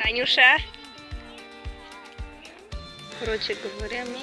Танюша. Короче говоря, мы...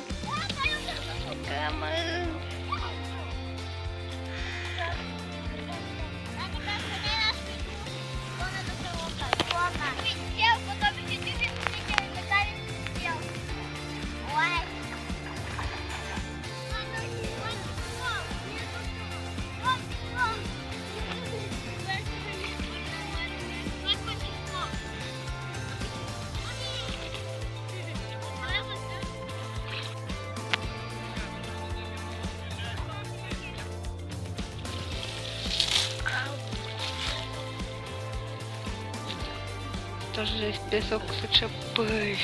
Тоже песок зачепив.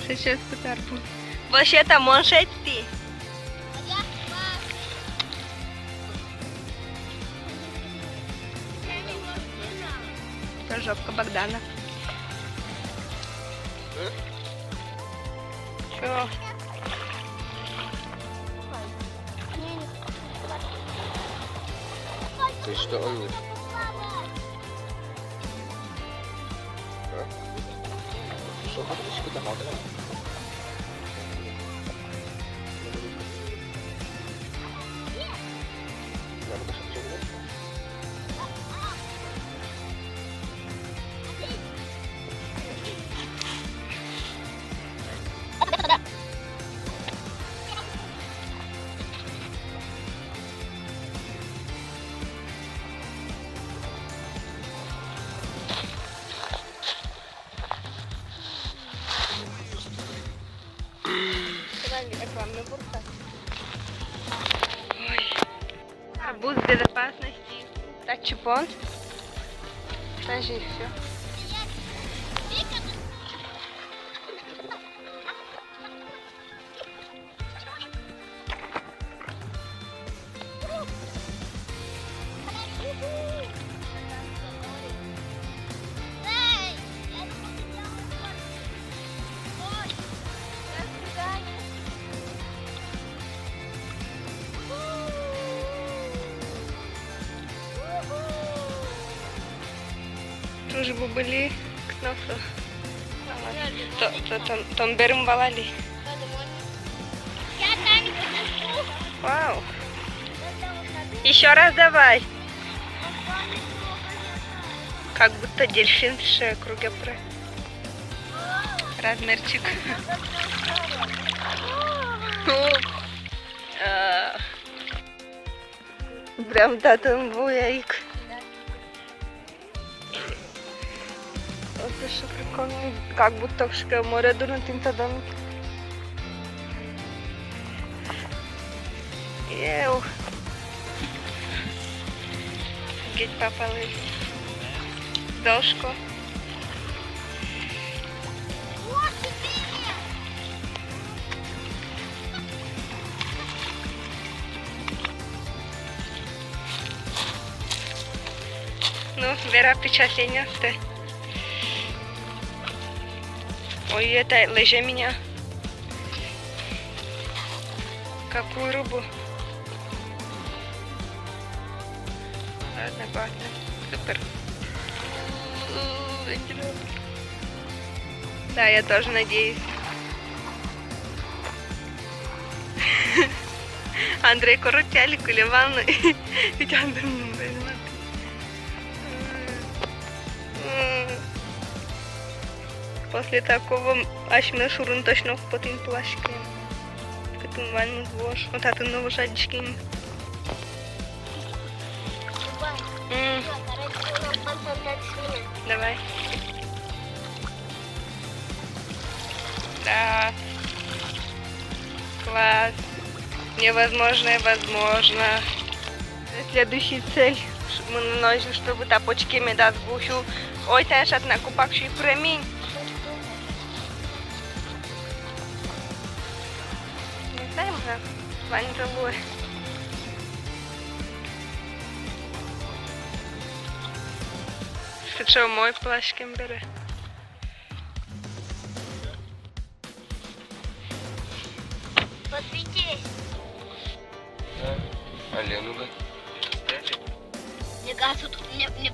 Сейчас поторпу. Вообще-то можешь идти. Это жопка Богдана. Чё? Ты что, он? Что, хочешь куда можно? Арбуз безопасности. Тачипон. Даже и все. Тоже были к носу. Том берем валали. Вау. Еще раз давай. Как будто дельфин в круге про. Размерчик. Прям татом буяик. Это что прикольно. Как будто в море дунут инта домик. Еу. Геть попали. Дошку. Ну, Вера, впечатление ты. Ой, это лежи меня. Какую рыбу? Ладно, классно. Супер. Да, я тоже надеюсь. Андрей Коротяли, Кулеван. После такого аж мы шурун точно потом плашки. Потом ванну двош. Вот это новые шадички. Давай. Да. Класс. Невозможное возможно. Следующая цель. Мы наносим, чтобы тапочки me dați bușul. Uite așa, na cupac și premii. Не знаю, мă, bani trebuie. Să ce moj plaške bere. Алену, да? Мне кажется, тут мне